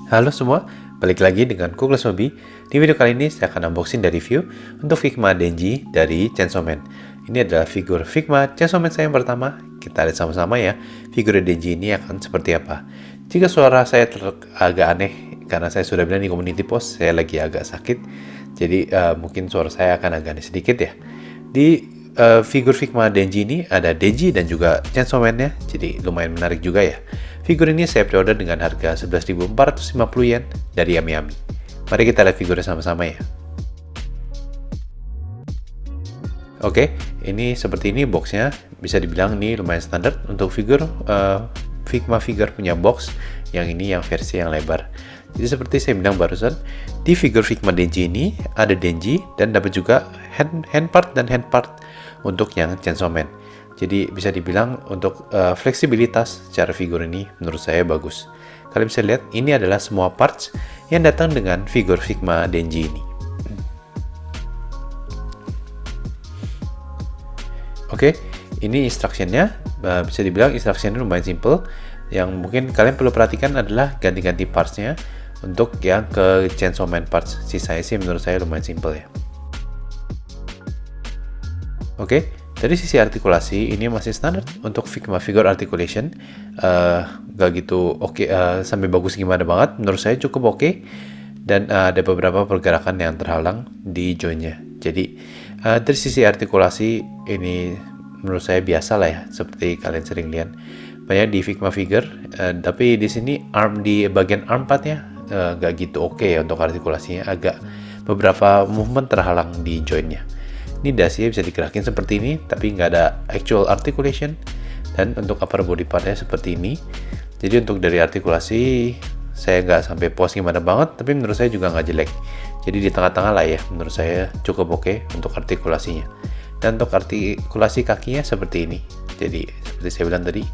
Halo semua, balik lagi dengan Kuklas Hobi. Di video kali ini saya akan unboxing dan review untuk Figma Denji dari Chainsaw Man. Ini adalah figur Figma Chainsaw Man saya yang pertama. Kita lihat sama-sama ya, figur Denji ini akan seperti apa. Jika suara saya agak aneh, karena saya sudah bilang di community post, saya lagi agak sakit. Jadi mungkin suara saya akan agak aneh sedikit ya. Di figur Figma Denji ini ada Denji dan juga Chainsaw Man-nya, jadi lumayan menarik juga ya. Figur ini saya pre-order dengan harga 11.450 yen dari Yami. Mari kita lihat figurnya sama-sama ya. Oke, ini seperti ini boxnya. Bisa dibilang ini lumayan standar untuk figur Figma figure punya box. Yang ini yang versi yang lebar. Jadi seperti saya bilang barusan, di figur Figma Denji ini ada Denji dan dapat juga hand part dan hand part untuk yang Chainsaw Man. Jadi bisa dibilang untuk fleksibilitas secara figur ini menurut saya bagus. Kalian bisa lihat ini adalah semua parts yang datang dengan figur Figma Denji ini. Oke, ini instructionnya. Bisa dibilang instructionnya lumayan simple. Yang mungkin kalian perlu perhatikan adalah ganti-ganti partsnya untuk yang ke Chainsaw Man parts. Sisanya sih menurut saya lumayan simple ya. Oke. Dari sisi artikulasi, ini masih standar untuk Figma Figure Articulation. Gak gitu oke, sampai bagus gimana banget. Menurut saya cukup oke. Dan ada beberapa pergerakan yang terhalang di joinnya. Jadi, dari sisi artikulasi, ini menurut saya biasa lah ya. Seperti kalian sering lihat. Banyak di Figma Figure. Tapi di sini, di bagian arm partnya gak gitu oke ya untuk artikulasinya. Agak beberapa movement terhalang di joinnya. Ini dasinya bisa digerakin seperti ini, tapi nggak ada actual articulation. Dan untuk upper body partnya seperti ini. Jadi untuk dari artikulasi, saya nggak sampai puas gimana banget, tapi menurut saya juga nggak jelek. Jadi di tengah-tengah lah ya, menurut saya cukup oke untuk artikulasinya. Dan untuk artikulasi kakinya seperti ini. Jadi seperti saya bilang tadi,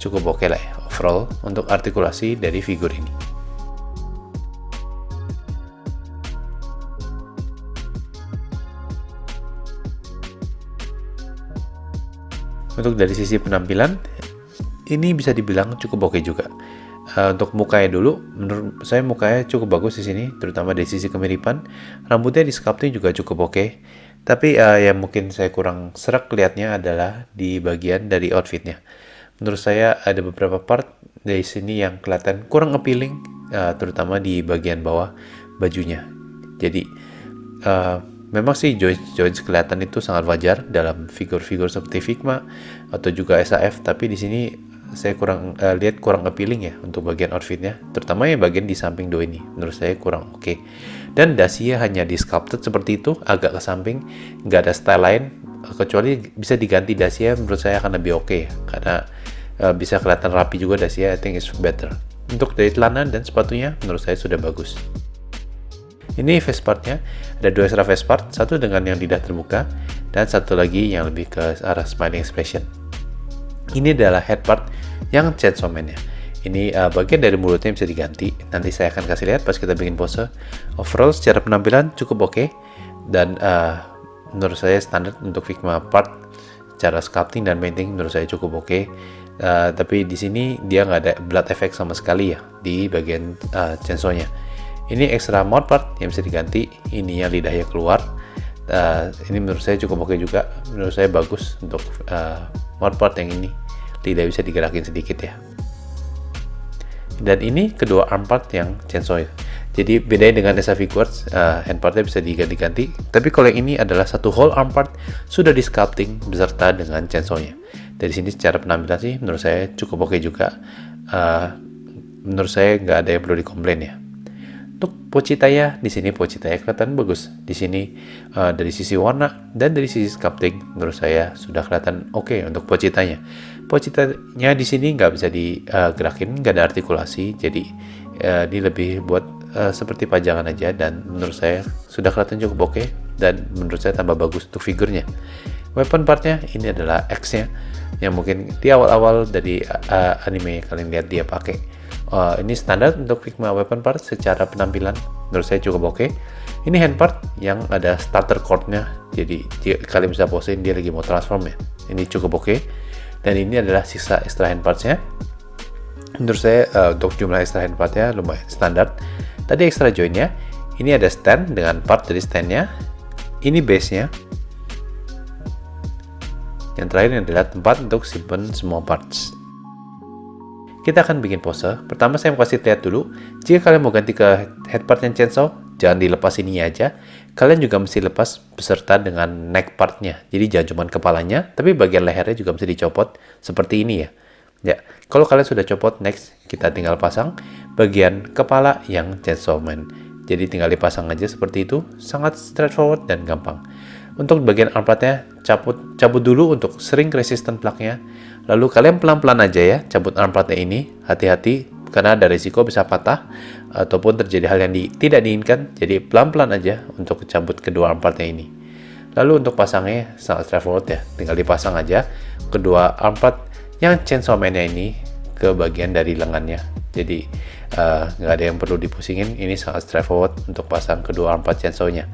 cukup oke lah ya, overall untuk artikulasi dari figur ini. Untuk dari sisi penampilan, ini bisa dibilang cukup oke juga. Untuk mukanya dulu, menurut saya mukanya cukup bagus di sini, terutama dari sisi kemiripan. Rambutnya di sculpting juga cukup oke. Tapi yang mungkin saya kurang serak lihatnya adalah di bagian dari outfitnya. Menurut saya ada beberapa part dari sini yang kelihatan kurang appealing, terutama di bagian bawah bajunya. Jadi memang sih joints kelihatan itu sangat wajar dalam figur-figur seperti Figma atau juga SAF, tapi di sini saya lihat kurang appealing ya untuk bagian outfitnya, terutama yang bagian di samping do ini menurut saya kurang oke. Dan dasinya hanya di sculpted seperti itu, agak ke samping, nggak ada style lain, kecuali bisa diganti dasinya menurut saya akan lebih oke ya, karena bisa kelihatan rapi juga dasinya. I think it's better. Untuk dari celana dan sepatunya menurut saya sudah bagus. Ini face partnya, ada dua extra face part, satu dengan yang lidah terbuka, dan satu lagi yang lebih ke arah smiling expression. Ini adalah head part yang Chainsaw Man-nya. Ini bagian dari mulutnya bisa diganti, nanti saya akan kasih lihat pas kita bikin pose. Overall secara penampilan cukup oke, dan menurut saya standar untuk Figma part, cara sculpting dan painting menurut saya cukup oke. Tapi di sini dia nggak ada blood effect sama sekali ya, di bagian chainsaw-nya. Ini extra mouth part yang bisa diganti, ininya lidahnya keluar. Ini menurut saya cukup oke juga, menurut saya bagus untuk mouth part yang ini, lidah bisa digerakin sedikit ya. Dan ini kedua arm part yang chainsaw. Jadi bedanya dengan SA Figures, hand partnya bisa diganti-ganti. Tapi kalau yang ini adalah satu whole arm part sudah di sculpting beserta dengan chainsaw-nya. Dari sini secara penampilan sih menurut saya cukup oke juga. Menurut saya nggak ada yang perlu dikomplain ya. Untuk Pochitaya, di sini Pochitaya kelihatan bagus. Di sini dari sisi warna dan dari sisi sculpting menurut saya sudah kelihatan oke untuk Pochitanya. Pochitanya di sini nggak bisa digerakin, nggak ada artikulasi, jadi ini lebih buat seperti pajangan aja, dan menurut saya sudah kelihatan cukup oke, dan menurut saya tambah bagus untuk figurnya. Weapon partnya ini adalah X-nya, yang mungkin di awal-awal dari anime kalian lihat dia pakai. Ini standar untuk Figma weapon part secara penampilan menurut saya cukup oke. Ini hand part yang ada starter chord-nya, jadi kalian bisa posein dia lagi mau transform ya. Ini cukup oke. Dan ini adalah sisa extra hand parts-nya. Menurut saya untuk jumlah extra hand partnya lumayan standar. Tadi extra joinnya, ini ada stand dengan part dari standnya, ini base-nya. Yang terakhir ini adalah tempat untuk simpan semua parts. Kita akan bikin pose. Pertama saya mau kasih lihat dulu, jika kalian mau ganti ke head part yang chainsaw, jangan dilepas ini aja. Kalian juga mesti lepas beserta dengan neck partnya. Jadi jangan cuma kepalanya, tapi bagian lehernya juga mesti dicopot seperti ini ya. Ya, kalau kalian sudah copot, next kita tinggal pasang bagian kepala yang chainsaw man. Jadi tinggal dipasang aja seperti itu, sangat straightforward dan gampang. Untuk bagian arm partnya, cabut dulu untuk shrink resistant plugnya. Lalu kalian pelan-pelan aja ya, cabut arm partnya ini. Hati-hati, karena ada risiko bisa patah, ataupun terjadi hal yang tidak diinginkan. Jadi pelan-pelan aja untuk cabut kedua arm partnya ini. Lalu untuk pasangnya, sangat straightforward ya. Tinggal dipasang aja kedua arm part yang chainsaw man-nya ini ke bagian dari lengannya. Jadi nggak ada yang perlu dipusingin. Ini sangat straightforward untuk pasang kedua arm part chainsaw-nya.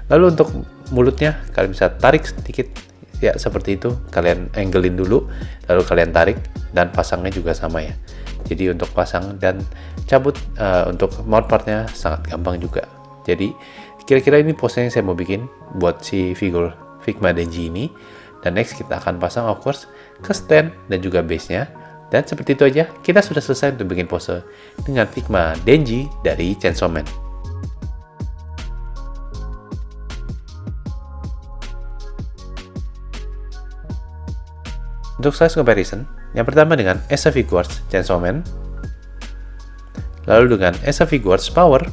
Lalu untuk mulutnya kalian bisa tarik sedikit ya, seperti itu. Kalian anglein dulu, lalu kalian tarik, dan pasangnya juga sama ya. Jadi untuk pasang dan cabut untuk mount partnya sangat gampang juga. Jadi kira-kira ini pose yang saya mau bikin buat si figur Figma Denji ini. Dan next kita akan pasang of course ke stand dan juga base-nya. Dan seperti itu aja, kita sudah selesai untuk bikin pose dengan Figma Denji dari Chainsaw Man. Untuk size comparison, yang pertama dengan Esa Figuarts Chainsaw Man, lalu dengan Esa Figuarts Power,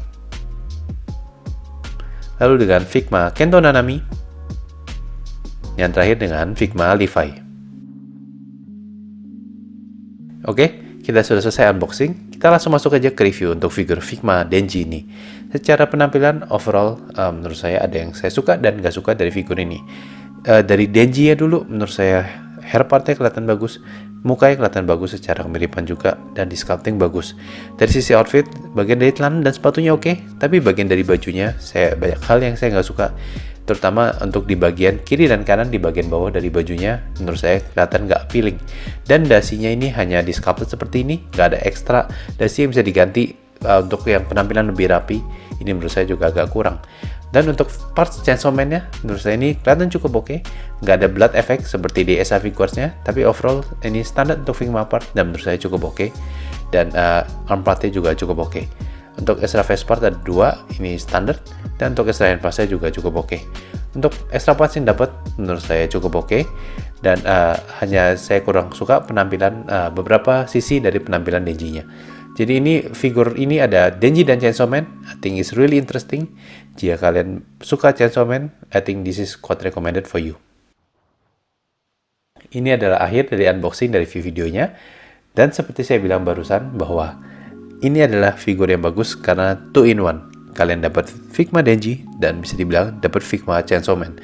lalu dengan Figma Kento Nanami, yang terakhir dengan Figma Levi. Oke, kita sudah selesai unboxing. Kita langsung masuk aja ke review untuk figur Figma Denji ini. Secara penampilan overall, menurut saya ada yang saya suka dan gak suka dari figur ini. Dari Denji ya dulu, menurut saya hair partnya kelihatan bagus, mukanya kelihatan bagus secara kemiripan juga, dan di sculpting bagus. Dari sisi outfit, bagian dari celana dan sepatunya oke, tapi bagian dari bajunya saya banyak hal yang saya nggak suka, terutama untuk di bagian kiri dan kanan. Di bagian bawah dari bajunya menurut saya kelihatan nggak appealing, dan dasinya ini hanya di sculpted seperti ini, nggak ada ekstra dasi yang bisa diganti untuk yang penampilan lebih rapi. Ini menurut saya juga agak kurang. Dan untuk parts Chainsaw Man-nya, menurut saya ini kelihatan cukup oke. Nggak ada blood effect seperti di Esa Figuarts-nya, tapi overall ini standar untuk Figma part dan menurut saya cukup oke. Dan arm part-nya juga cukup oke. Untuk extra face part ada 2, ini standar. Dan untuk extra hand part-nya juga cukup oke. Untuk extra parts yang dapat menurut saya cukup oke. Dan hanya saya kurang suka penampilan beberapa sisi dari penampilan Denji-nya. Jadi ini figur ini ada Denji dan Chainsaw Man. I think it's really interesting. Jika kalian suka Chainsaw Man, I think this is quite recommended for you. Ini adalah akhir dari unboxing dari view videonya. Dan seperti saya bilang barusan bahwa ini adalah figur yang bagus karena 2-in-1. Kalian dapat Figma Denji dan bisa dibilang dapat Figma Chainsaw Man.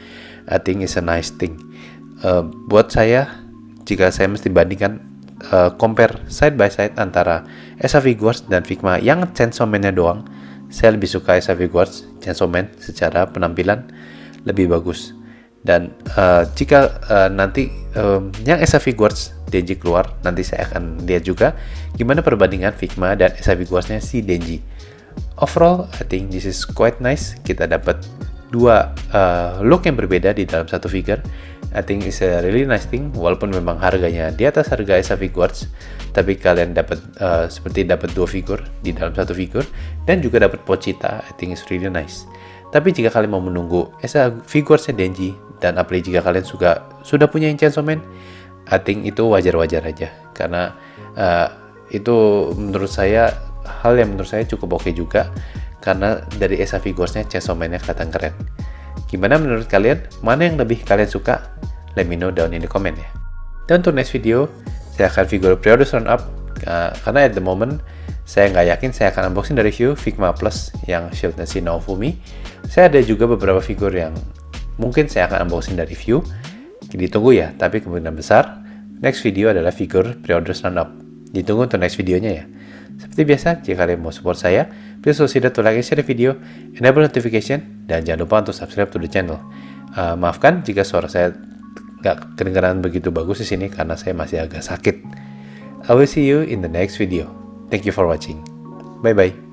I think it's a nice thing. Buat saya, jika saya mesti bandingkan compare side by side antara Esa Figuarts dan Figma yang Chainsaw Man-nya doang, saya lebih suka Esa Figuarts Chainsaw Man secara penampilan lebih bagus. Dan jika nanti yang Esa Figuarts Denji keluar, nanti saya akan lihat juga gimana perbandingan Figma dan Esa Figuarts-nya si Denji. Overall, I think this is quite nice. Kita dapat dua look yang berbeda di dalam satu figure. I think it's a really nice thing. Walaupun memang harganya di atas harga Esa Figuarts, tapi kalian dapat seperti dapat dua figur di dalam satu figur, dan juga dapat Pochita. I think it's really nice. Tapi jika kalian mau menunggu Esa Figuarts-nya Denji, dan apalagi jika kalian sudah punya Chainsaw Man, I think itu wajar-wajar aja. Karena itu menurut saya hal yang menurut saya cukup oke juga. Karena dari Esa Figuarts-nya Chainsaw Man-nya kelihatan keren. Gimana menurut kalian? Mana yang lebih kalian suka? Let me know down in the comment ya. Dan untuk next video, saya akan figur Preodus Roundup. Karena at the moment, saya nggak yakin saya akan unboxing dari review Figma Plus yang shieldnya si Naofumi. Saya ada juga beberapa figur yang mungkin saya akan unboxing dari review. Ditunggu ya, tapi kemungkinan besar next video adalah figur Preodus Roundup. Ditunggu untuk next videonya ya. Seperti biasa, jika kalian mau support saya, please consider to like and share the video, enable notification, dan jangan lupa untuk subscribe to the channel. Maafkan jika suara saya nggak kedengaran begitu bagus di sini karena saya masih agak sakit. I will see you in the next video. Thank you for watching. Bye bye.